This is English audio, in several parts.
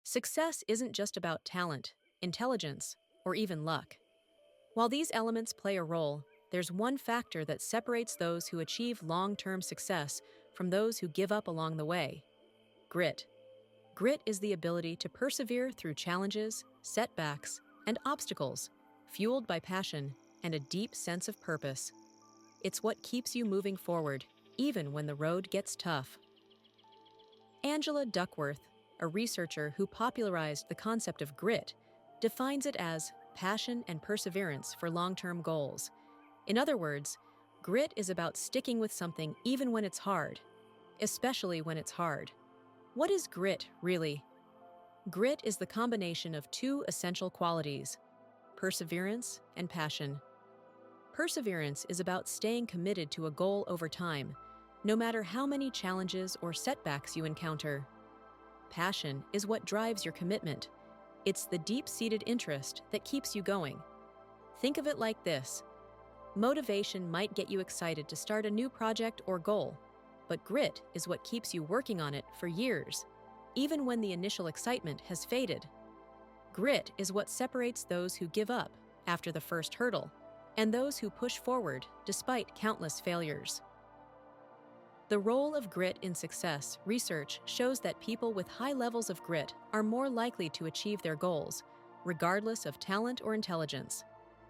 Success isn't just about talent, intelligence, or even luck. While these elements play a role, there's one factor that separates those who achieve long-term success from those who give up along the way: grit. Grit is the ability to persevere through challenges, setbacks, and obstacles, fueled by passion and a deep sense of purpose. It's what keeps you moving forward, even when the road gets tough. Angela Duckworth, a researcher who popularized the concept of grit, defines it as passion and perseverance for long-term goals. In other words, grit is about sticking with something even when it's hard, especially when it's hard. What is grit, really? Grit is the combination of two essential qualities: perseverance and passion. Perseverance is about staying committed to a goal over time, no matter how many challenges or setbacks you encounter. Passion is what drives your commitment. It's the deep-seated interest that keeps you going. Think of it like this: motivation might get you excited to start a new project or goal, but grit is what keeps you working on it for years, even when the initial excitement has faded. Grit is what separates those who give up after the first hurdle and those who push forward despite countless failures. The role of grit in success research shows that people with high levels of grit are more likely to achieve their goals, regardless of talent or intelligence.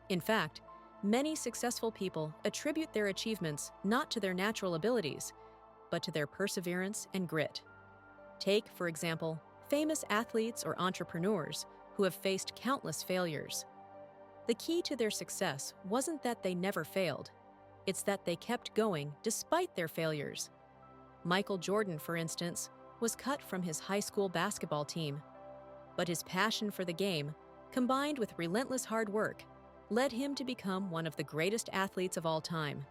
In fact, many successful people attribute their achievements not to their natural abilities, but to their perseverance and grit. Take, for example, famous athletes or entrepreneurs who have faced countless failures. The key to their success wasn't that they never failed. It's that they kept going despite their failures. Michael Jordan, for instance, was cut from his high school basketball team, but his passion for the game, combined with relentless hard work, led him to become one of the greatest athletes of all time.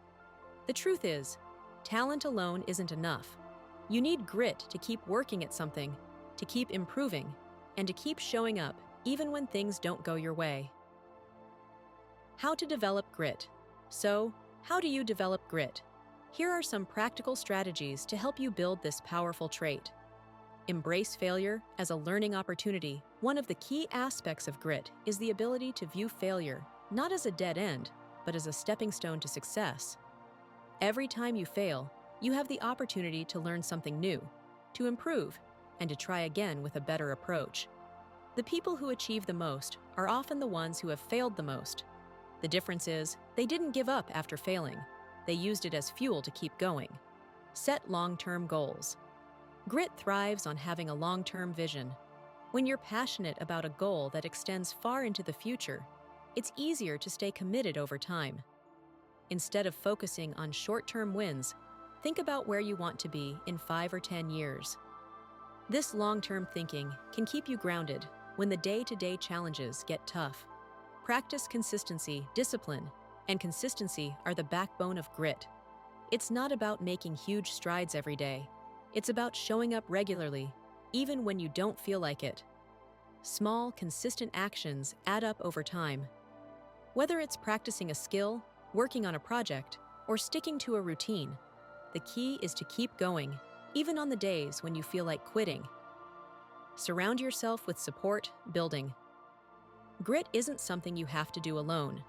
The truth is, talent alone isn't enough. You need grit to keep working at something, to keep improving, and to keep showing up even when things don't go your way. How to develop grit. So, how do you develop grit? Here are some practical strategies to help you build this powerful trait. Embrace failure as a learning opportunity. One of the key aspects of grit is the ability to view failure not as a dead end, but as a stepping stone to success. Every time you fail, you have the opportunity to learn something new, to improve, and to try again with a better approach. The people who achieve the most are often the ones who have failed the most. The difference is, they didn't give up after failing. They used it as fuel to keep going. Set long-term goals. Grit thrives on having a long-term vision. When you're passionate about a goal that extends far into the future, it's easier to stay committed over time. Instead of focusing on short-term wins, think about where you want to be in 5 or 10 years. This long-term thinking can keep you grounded when the day-to-day challenges get tough. Practice consistency. Discipline and consistency are the backbone of grit. It's not about making huge strides every day. It's about showing up regularly, even when you don't feel like it. Small, consistent actions add up over time. Whether it's practicing a skill, working on a project, or sticking to a routine, the key is to keep going, even on the days when you feel like quitting. Surround yourself with support. Building. Grit isn't something you have to do alone.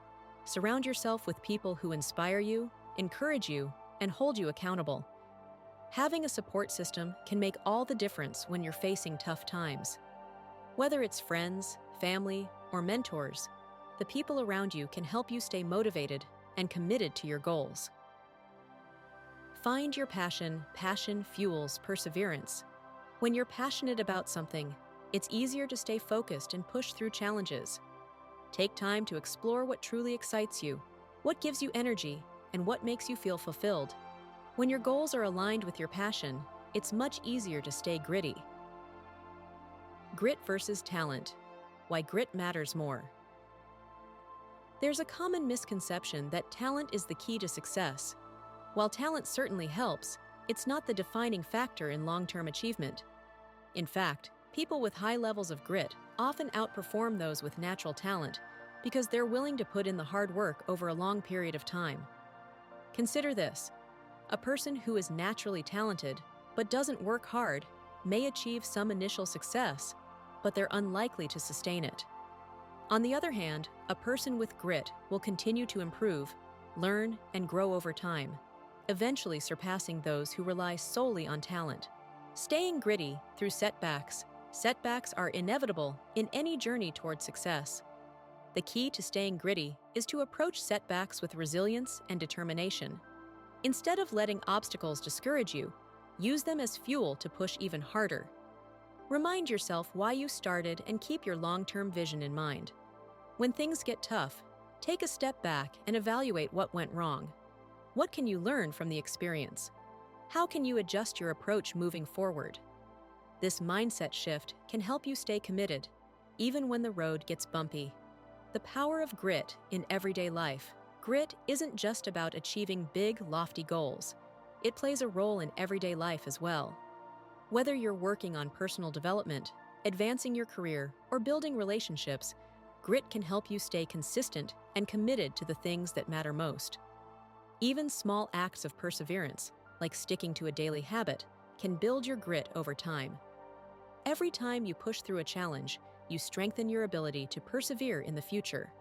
Surround yourself with people who inspire you, encourage you, and hold you accountable. Having a support system can make all the difference when you're facing tough times. Whether it's friends, family, or mentors, the people around you can help you stay motivated and committed to your goals. Find your passion. Passion fuels perseverance. When you're passionate about something, it's easier to stay focused and push through challenges. Take time to explore what truly excites you, what gives you energy, and what makes you feel fulfilled. When your goals are aligned with your passion, it's much easier to stay gritty. Grit versus talent. Why grit matters more. There's a common misconception that talent is the key to success. While talent certainly helps, it's not the defining factor in long-term achievement. In fact, people with high levels of grit often outperform those with natural talent because they're willing to put in the hard work over a long period of time. Consider this: a person who is naturally talented but doesn't work hard may achieve some initial success, but they're unlikely to sustain it. On the other hand, a person with grit will continue to improve, learn, and grow over time, eventually surpassing those who rely solely on talent. Staying gritty through setbacks. Setbacks are inevitable in any journey toward success. The key to staying gritty is to approach setbacks with resilience and determination. Instead of letting obstacles discourage you, use them as fuel to push even harder. Remind yourself why you started and keep your long-term vision in mind. When things get tough, take a step back and evaluate what went wrong. What can you learn from the experience? How can you adjust your approach moving forward? This mindset shift can help you stay committed, even when the road gets bumpy. The power of grit in everyday life. Grit isn't just about achieving big, lofty goals. It plays a role in everyday life as well. Whether you're working on personal development, advancing your career, or building relationships, grit can help you stay consistent and committed to the things that matter most. Even small acts of perseverance, like sticking to a daily habit, can build your grit over time. Every time you push through a challenge, you strengthen your ability to persevere in the future.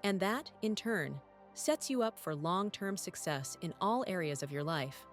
And that, in turn, sets you up for long-term success in all areas of your life.